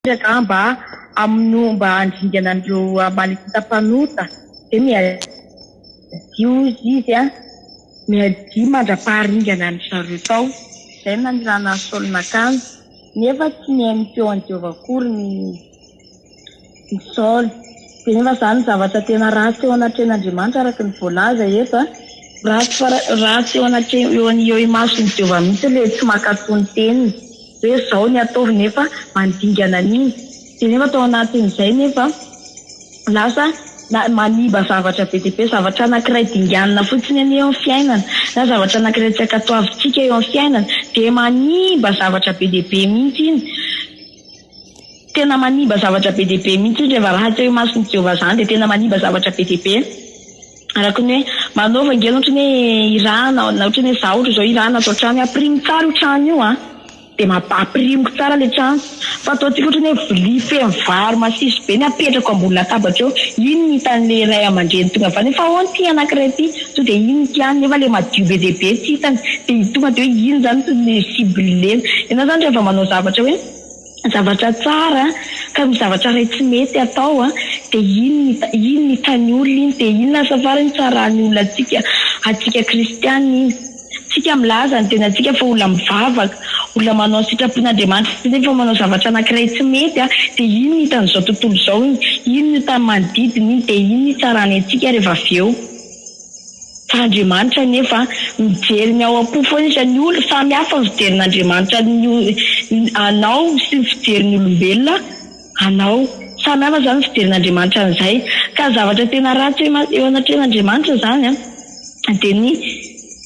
Mba amin'ny mba handringana andreo malitita-panota dia miadio izy miadio mandra-paharingana ny zareo tao izay nanirana ny saolin'akanjo nefa tsy mihaino teo an-Jehova akory ny saoly dia nefa izany zavatra tena ratsy eo anatrehan'Andriamanitra araka ny voalaza eto ratsy eo imason'ny Jehova mihitsy ilay tsy makatony teniny hoe izao ny ataovy nefa mandingana an'iny dia nefa tao anatin'izay nefa lasa maniba zavatra be dia be, zavatra anankiray dinganina fotsiny eo amin'ny fiainana na zavatra anankiray tsy ankatoavintsika eo amin'ny fiainana dia maniba zavatra be dia be mihitsy iny, tena maniba zavatra be dia be mihitsy iny rehefa ratsy eo imason'ny Jehova izany dia tena maniba zavatra be dia be araka ny hoe manaova ingeny ohatra ny hoe irana na ohatra ny hoe za ohatra izao irana atao trano aprimo tsara io trano io dia mampapirimoka tsara ilay trano fa ataontsika ohatra ny hoe vilia feno vary masisy be ny apetrako ambony latabatra eo iny ny hitan'ilay ray aman-dreny tonga avy any fa ahoana ty anankiray ty to dia iny tiany nefa ilay madio be dia be tsy hitany dia tonga dia hoe iny zany ny sibilena ena zany rehefa manao zavatra hoe zavatra tsara ka ny zavatra ray tsy mety atao dia iny ny tany olona iny dia iny lasa farany tsaran'ny olona atsika kristianina iny tsika milaza ny tena tsika fa olona mivavaka olona manao sitrapon'Andriamanitra nefa manao zavatra anankiray tsy mety dia iny ny hitan'izao tontolo izao iny ny tany manodidina iny dia iny ny tsarany antsika rehefa avy eo fa Andriamanitra nefa mijery ny ao am-po foana izy ny olona samy hafa ny fijerin'Andriamanitra anao sy ny fijerin'ny olombelona anao samy hafa zany fijerin'Andriamanitra an'izay ka zavatra tena ratsy eo anatrehan'Andriamanitra zany dia ny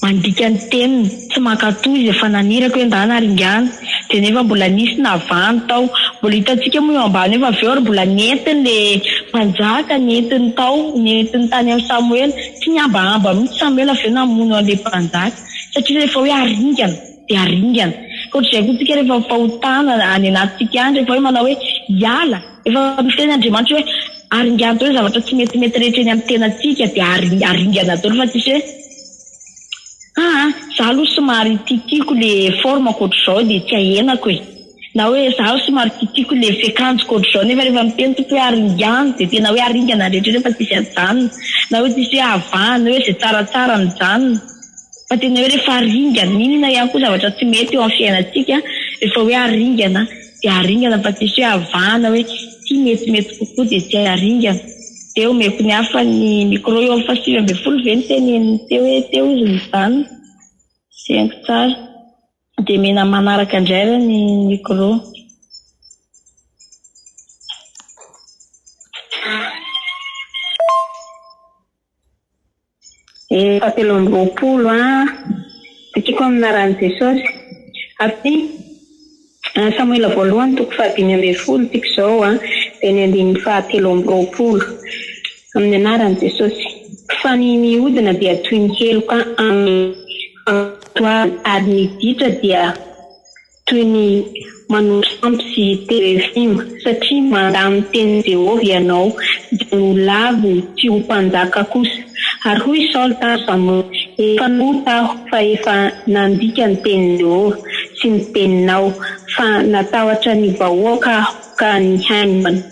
mandika ny teniny tsy mankatoy izy efa nanirako hoe ndana haringana dia nefa mbola nisy navany tao mbola hitantsika moa eo ambany efa avy eo ary mbola nentiny ilay mpanjaka nentiny tao nentiny tany amin'ny Samuel tsy niambahamba mihitsy Samuel avy eo namono an'ilay mpanjaka satria rehefa hoe haringana dia haringana ka ohatr'izay koa tsika rehefa fahotana any anatintsika any rehefa hoe manao hoe hiala efa miteny Andriamanitra hoe haringana tao hoe zavatra tsy metimety rehetra eny amin'ny tenantsika dia haringana tao fa tsisy hoe za aloha somary tiatiako ilay formako ohatr'izao dia tsy ahenako na hoe za somary tiatiako ilay fiakanjoko ohatr'izao nefa rehefa miteny tompo hoe haringana dia tena hoe haringana rehetra fa tsisy hajanona na hoe tsisy hoe havana hoe izay tsaratsara mijanona fa tena hoe rehefa haringana inona ihany koa zavatra tsy mety eo amin'ny fiainantsika rehefa hoe haringana dia haringana fa tsisy hoe havana hoe tsy metimety kokoa dia tsy haringana dia omeko ny hafa ny micro eo amin'ny 7:20 ve ny teneniny teo izy mizany saingo tsara dia mena manaraka indray raha ny micro. Fahatelo amby roapolo tiako aminaran'i Jesosy ary Samuela voalohany toko 5:20 tiako izao dia ny andininy fahatelo amby roapolo amin'ny anaran'i Jesosy fa ny mihodina dia toy ny heloka amin'ny ary ny ditra dia toy ny manosampy sy terefima satria mandamy teny Jehova ianao dia no lavy tsy ho mpanjaka kosa ary hoy Saoly tamin'ny Samuel efa notaho fa efa nandika ny teny Jehova sy ny teninao fa natahotra ny vahoaka ka ny haingana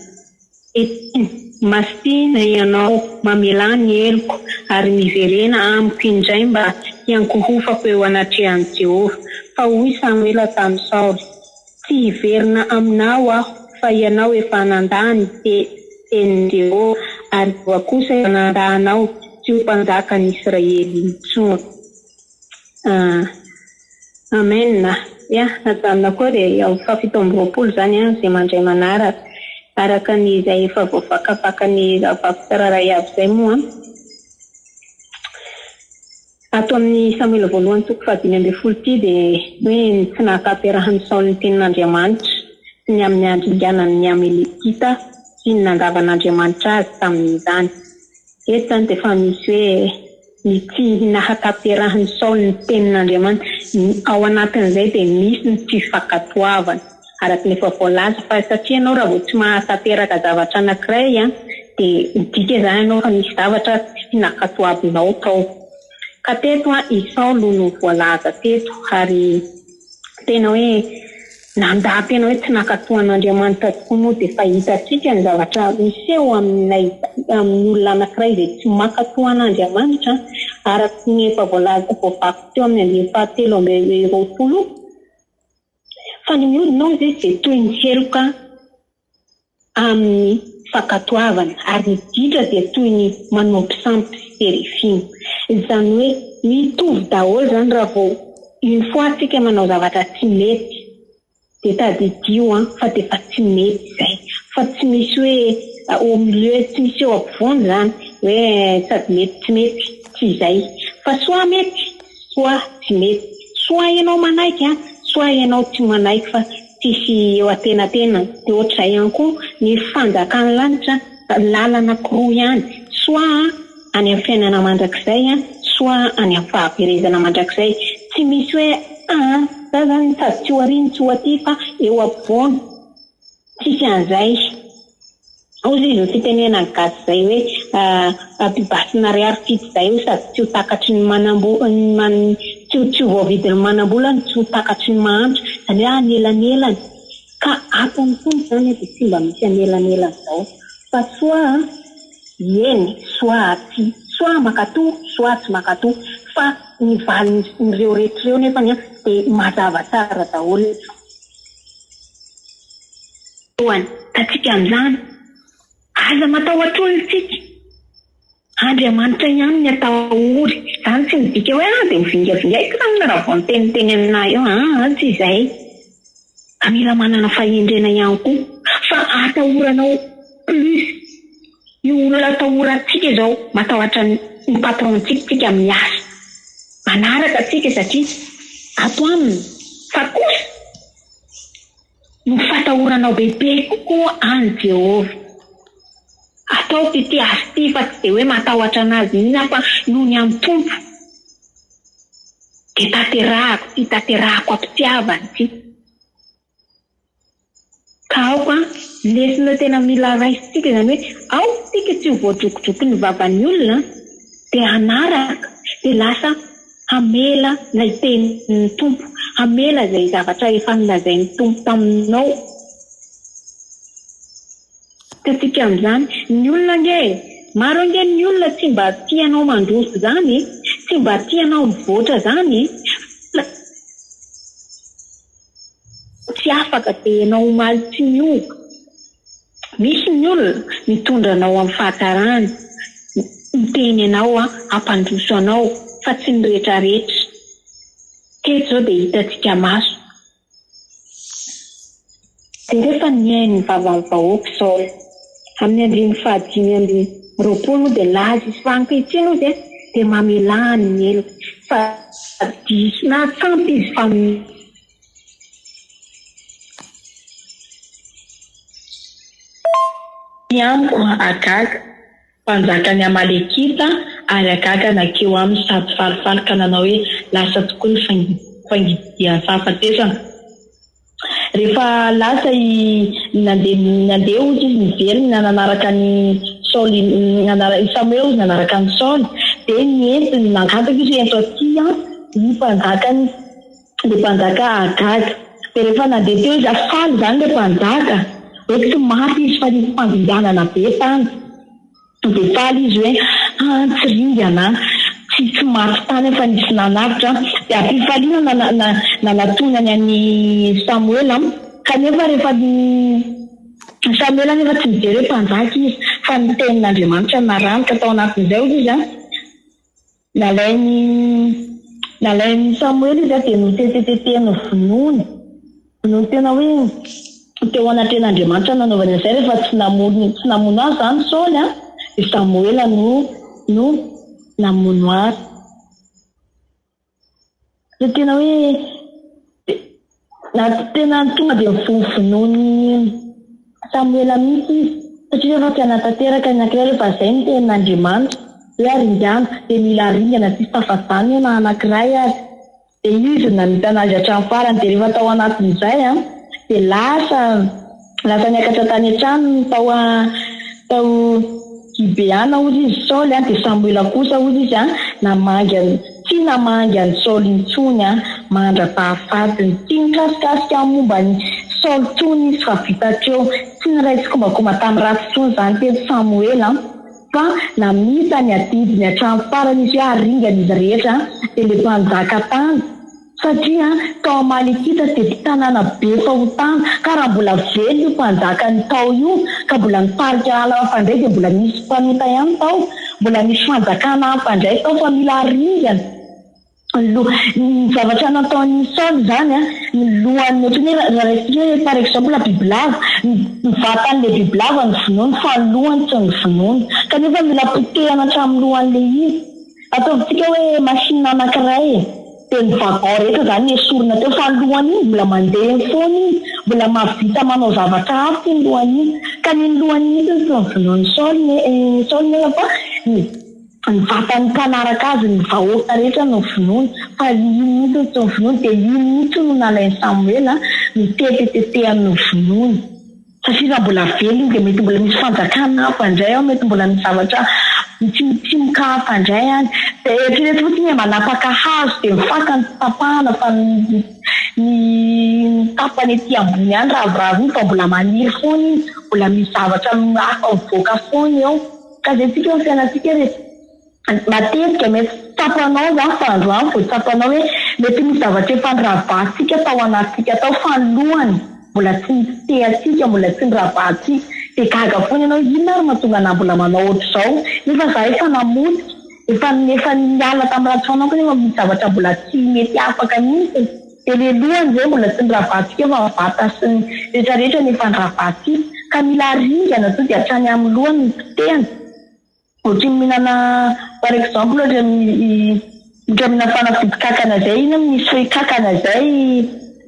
masina ianao mamela ny heloko ary miverena amiko indray mba hiankohofako eo anatrehan'i Jehova fa hoy Samuela tamin'ny Saoly tsy hiverina aminao fa ianao efa nandany tenin'i Jehova ary voa kosa efa nandanao tsy ho mpanjaka ny Israely intsony. Amen. Najanona koa dia ao 7:20 zany izay mandray manaraka araka ny izay efa voavakavaka ny vavy-tsiraray avy izay moa ato amin'ny Samuela voalohany toko 5:20 ty dia hoe tsy nahakaperahan'ny Saoly ny tenin'Andriamanitra sy ny amin'ny handringanany ny Amelekita sy ny nandavan'Andriamanitra azy tamin'izany. Eto zany dia efa misy hoe ny tsy nahakaperahan'ny Saoly ny tenin'Andriamanitra ao anatin'izay dia misy ny tsy fankatoavana araka ny efa voalaza fa satria ianao raha vao tsy mahakaperaka zavatra anankiray dia midika izany ianao fa misy zavatra tsy nakatoavinao tao. Ka teto i Saoly no voalaza teto ary tena hoe nandapy ianao hoe tsy nakatoan'Andriamanitra tokoa moa dia fa hitantsika ny zavatra miseho amin'ny olona anankiray izay tsy makatoan'Andriamanitra araka ny efa voalaza voavaky teo amin'ny andiny fahatelo amby roapolo fa ny mihodinao izay dia toy ny heloka amin'ny fakatoavana ary ny ditra dia toy ny manompy sampy serifina. Izany hoe mitovy daholo zany raha vao une fois tsika manao zavatra tsy mety dia tadidio fa dia fa tsy mety izay fa tsy misy hoe au milieu tsy misy eo ampovoany zany hoe sady mety tsy mety tsy izay fa soit mety soit tsy mety soit ianao manaiky soit ianao tsy manaiky fa tsisy eo atenatena dia ohatr'izay ihany koa ny fanjakan'ny lanitra lalana kiroa ihany soit any amin'ny fiainana mandrakizay soit any amin'ny fahaverezana mandrakizay tsy misy hoe za zany sady tsy ho ariny tsy ho aty fa eo ampovoany tsisy an'izay ozy izy ny fitenena ny gasy izay hoe ampibasina ry arifity izay hoe sady tsy ho takatry ny tsy ho voavidy ny manam-bola tsy ho takatry ny mahantra zany hoe anelanelany ka atony fony zany dia tsy mba misy anelanelany izao fa soit eny soit aty soit makatoa soit tsy makatoa fa ny valin'ireo rehetrareo nefa dia mazava tsara daholo tatsika amin'izany aza matahotra olona tsika Andriamanitra ihany ny atahory izany tsy midika hoe dia mivingavingaika zany raha vao niteniteny aminahy eo tsy izay ka mila manana fahendrena ihany koa fa atahoranao plus io olona atahorantsika izao matahotra ny patrontsika tsika miasa manaraka tsika satria ato aminy fa kosa no fatahoranao bebe kokoa any Jehovah atao ty azy ty fa tsy dia hoe matahotra anazy mihitsy fa noho ny amin'ny tompo dia tanterahako ampitiavany ty ka aoka lesina tena mila raisitsika izany hoe ao tsika tsy ho voadrokodroko ny vavan'ny olona dia anaraka dia lasa hamela ilay tenin'ny tompo hamela izay zavatra efa nilazain'ny tompo taminao tatsika amin'izany ny olona nge maro nge ny olona tsy mba tianao mandroso zany tsy mba tianao mivoatra zany tsy afaka dia ianao omaly tsy mioka misy ny olona mitondra anao amin'ny fahatarany miteny anao ampandroso anao fa tsy ny rehetrarehetra teto zao dia hitantsika maso dia rehefa niainy ny vavan'ny vahoaka Saoly amin'ny andiny fahadimy amby roapolo dia laza izy fa ankehitriny izy dia mamelany ny eloka fa diso na sampy izy fa Ianko Agaga mpanjakany Amalekita ary Agaga nakeo amin'ny sady falifaly ka nanao hoe lasa tokoa ny fangidian'ny fahafatesana. Rehefa lasa nandeha ozy izy niveriny nanaraka ny Saoly Samuel izy nanaraka ny Saoly dia nientiny nangataka izy ento aty ny mpanjaka Agaga dia rehefa nandeha teo izy afaly zany ilay mpanjaka hoe tsy maty izy fa nisy fanginganana be tany dia faly izy hoe tsy ringana tsy maty tany fa nisy nanavitra dia ampifaliana nanatonany any Samuel kanefa rehefa Samuel nefa tsy mijery hoe mpanjaka izy fa ny tenin'Andriamanitra naranika tao anatin'izay izy nalainy Samuel izy dia notetetehany vonoiny tena hoe teo anatrehan'Andriamanitra nanaovana izay rehefa tsy namono azy zany Saoly dia Samuel no namono azy. Dia tena hoe tena tonga dia vonoiny Samuel mihitsy izy satria rehefa tsy anatanteraka ny anankiray rehefa izay ny tenin'Andriamanitra hoe aringana dia mila aringana tsy tafazany na anankiray ary dia izy nanitana azy hatramin'ny farany dia rehefa tao anatin'izay dia lasa niakatra tany an-trano tao Gibeana ozy izy Saoly dia Samuel kosa ozy izy tsy namangy any Saoly intsony mandrapahafatiny tiankasikasika momba ny Saoltsony izy fa vitateo tsy niraisy kombakomba tamin'ny Ratsitsony zany tety Samuel fa namita ny adidiny hatramin'ny farany izy hoe aringana izy rehetra dia le mpanjaka tany satria tao Amalikita dia tanàna be fahotana ka raha mbola velo io mpanjaka ny tao io ka mbola nitarika ala mafandray dia mbola misy mpanota ihany tao mbola misy fanjakana mafandray tao fa mila aringana ny zavatra nataon'ny Saul zany ny lohany ohatrany par exemple bibilava ny vatan'le bibilava ny vonoiny fa ny lohany tsy ny vonoiny kanefa mila potehana hatramin'ny lohan'le izy ataovitsika hoe machine anankiray dia ny vagon rehetra zany esorina teo fa ny lohany iny mbola mandeha foana iny mbola mahavita manao zavatra hafa ny lohany iny ka ny lohany iny tsy ny vonoiny Saul nefa ny vatan'ny mpanaraka azy ny vahoaka rehetra no vonoiny fa iny mihitsy tsy ny vonoiny dia iny mihitsy no nalain'ny Samuel ny tetetetehany no vonoiny satria raha mbola velo iny dia mety mbola misy fanjakana hafa indray ao mety mbola misy zavatra mitsimotsimika hafa indray any dia eritrereto fotsiny hoe manapaka hazo dia mifaka ny tapahana fa ny tapany ety ambony any ravoravo iny fa mbola maniry foana iny mbola misy zavatra hafa mivoaka foana eo ka zay tsika ny fiainantsika rehetra matetika mety tapanao za fa androany vao tapanao hoe mety misy zavatra efa niravahantsika tao anatsika tao fa ny lohany mbola tsy nitehatsika mbola tsy niravahantsika dia gaga foana ianao inona ary mahatonga na mbola manao ohatr'izao nefa za efa namotika efa niala tamin'ny ratsoanao nefa misy zavatra mbola tsy mety afaka mihitsy dia le lohany zay mbola tsy niravahantsika fa vata sy ny rehetrarehetra nefa niravahantsika ka mila aringana to dia hatrany amin'ny lohany ny potehana ohatra mihinana par exemple ohatra mihinana fanafody kakana zay iny misy hoe kakana zay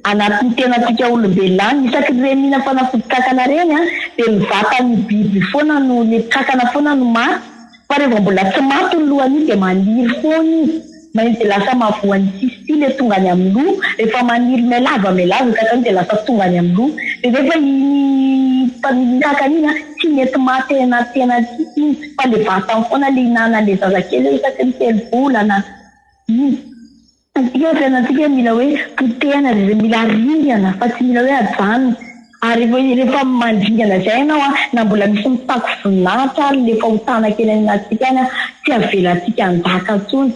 anatin'ny tenatsika olombelona any isaky ny re mihinana fanafody kakana reny dia ny vatan'ny biby foana no le kakana foana no maty fa rehefa mbola tsy maty ny lohany iny dia maniry foana izy maintsy dia lasa mahavoan'ny sisy le tonga any amin'ny loha rehefa maniry melava kakana dia lasa tonga any amin'ny loha dia rehefa iny kakana iny tsy mety maty anaty tenatsika iny fa le vatany foana le hinanan'le zazakely isaky ny 3 volana antsika fiainantsika mila hoe potehana mila aringana fa tsy mila hoe ajanona ary rehefa mandringana zay ianao na mbola misy mitako voninahitra ary le fahotana kely anatsika any tsy avelantsika anjaka intsony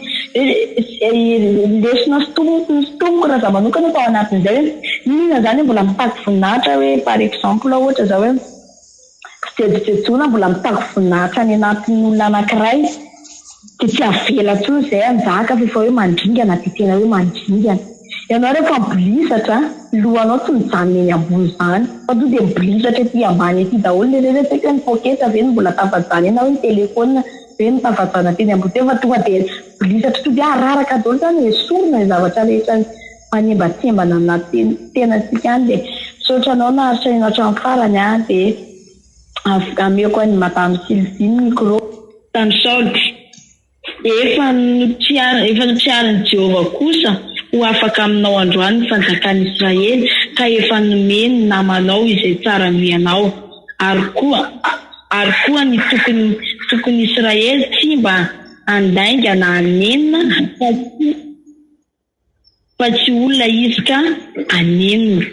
lesona sotomoko raha za manokana fa ao anatin'izay hoe inona zany mbola mitako voninahitra hoe par exemple ohatra zao hoe jejojejona mbola mitako voninahitra any anatin'ny olona anankiray dia tsy avela intsony izay anjaka fa hoe mandringana dia tena hoe mandringana ianao rehefa mibolisatra lohanao tsy mijanona eny ambony zany fa to dia mibolisatra ety ambany ety daholo lerehetra ny poketa ve ny mbola tafajana ianao hoe ny telefona ve ny tafajana teny ambony teo fa tonga dia mibolisatra to dia araraka daholo zany esorina ny zavatra rehetra manembatsembana anaty tenatsika any dia sotra anao na haritra ianao hatramin'ny farany dia ameko any madame Sylvie micro tany Saul efa notsiarin'i Jehova kosa ho afaka aminao androany ny fanjakan'i Israely ka efa nomeny namanao izay tsara mianao ary koa ny tokony Israely tsy mba andainga na anenina fa tsy olona izy ka anenina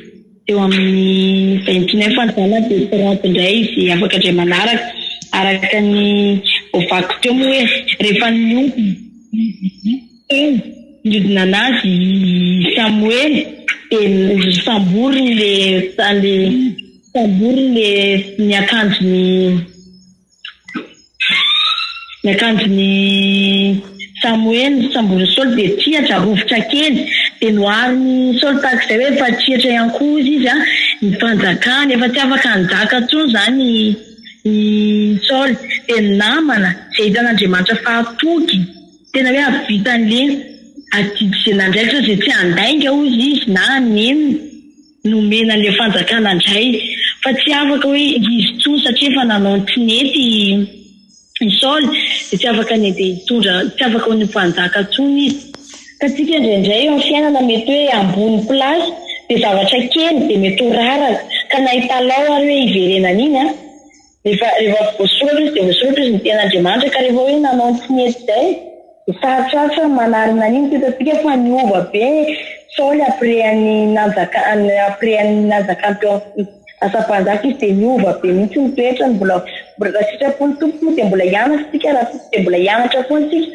eo amin'ny 29 fantana dia 30 indray izy afaka indray manaraka araka ny ovako teo moa hoe rehefa nidina anazy Samuel dia samboriny le niakanjony Samuel samboriny Saul dia tiatra rovitra kely dia nohariny Saul takizay hoe efa tiatra ihany koa izy ny fanjakany efa tsy afaka anjaka intsony zany Saul dia namana izay hitan'Andriamanitra fahatoky tena hoe avitan'le adidisen'andraikitra izay tsy andainga hozy izy na anenina nomena an'ilay fanjakana indray fa tsy afaka hoe izy tsony satria efa nanao ny tsinety ny Saul dia tsy afaka ny dia hitondra tsy afaka ho ny mpanjaka tsony izy ka tsika indraindray eo amin'ny fiainana mety hoe ambony plasy dia zavatra kely dia mety ho raraka ka nahitalao ary hoe iverenana iny rehefa voasoratra izy dia voasoratra izy ny tean'Andriamanitra ka rehefa hoe nanao ny tsinety izay dia sarotsarotsa manarina an'iny tetatsika fa niova be Saoly après ny nanjakany teo asa-panjaka izy dia niova be mihitsy ny toetrany, mbola sitrapony tompony dia mbola hianatra tsika, raha dia mbola hianatra foana tsika.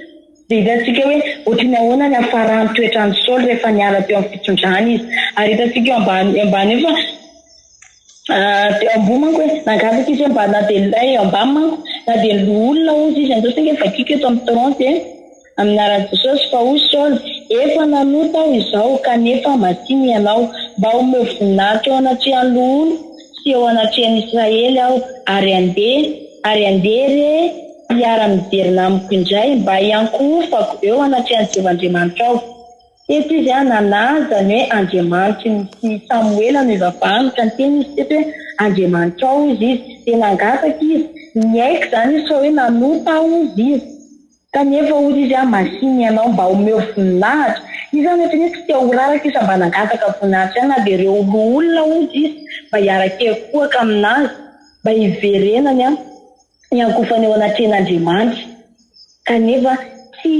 Dia hitantsika hoe ohatrany ahoana ny hafarany toetrany Saoly rehefa niala teo amin'ny fitondrana izy. Ary hitantsika eo ambany efa ambony manko hoe nangataka izy mba na dia ambany manko na dia olona ozy izy andao sika vakika eto amin'ny trente amin'ny aran'i Jesosy fa hoy Saoly efa nanota aho izao kanefa masiny ianao mba homeo voninahitra ao anatrehan'ny olo sy ao anatrehan'ny Israely aho ary andere hiara-mijerina amiko indray mba hiankofako eo anatrehan'ny Jehovandriamanitra aho. Eto izy nanaza ny hoe Andriamanitra sy Samuela no ivavahany ka ny teny izy teto hoe Andriamanitra ao izy dia nangataka izy niaika izany izy fa hoe nanota aho izy kanefa hoy izy masiny ianao mba homeo voninahitra. Izy zany ohatra hoe tsy tia ho raraka izy mba nangataka voninahitra na dia ireo olona hoy izy mba hiara-kekoaka aminazy mba hiverenany hiankofany eo anatrehan'Andriamanitra kanefa tsy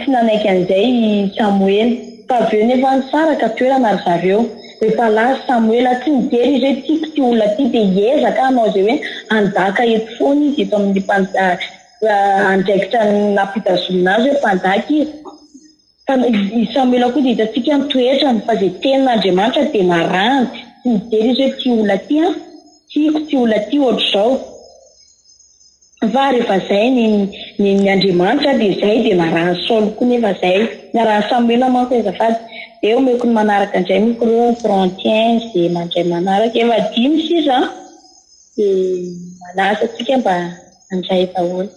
nanaiky an'izay Samuel fa avy eo nefa nisaraka toerana ry zareo. Rehefa lasa Samuel tsy mijery izy hoe tiako ty olona ty dia hiezaka hanao izay hoe andaka eto foana izy eto amin'ny andraikitra nampitazomina azy hoe mpanjaka izy. Fa Samuel koa dia hitantsika ny toetrany fa izay tenin'Andriamanitra dia naranty tsy mijery izy hoe ty olona ty tiako ty olona ty ohatr'izao. Fa rehefa izay ny Andriamanitra dia izay dia narany Saoly koa nefa izay narany Samuel manko azafady. Eo meko ny manaraka indray miko ireo 31 dia mandray manaraka efa 5 sisa dia manasa antsika mba handray daholo.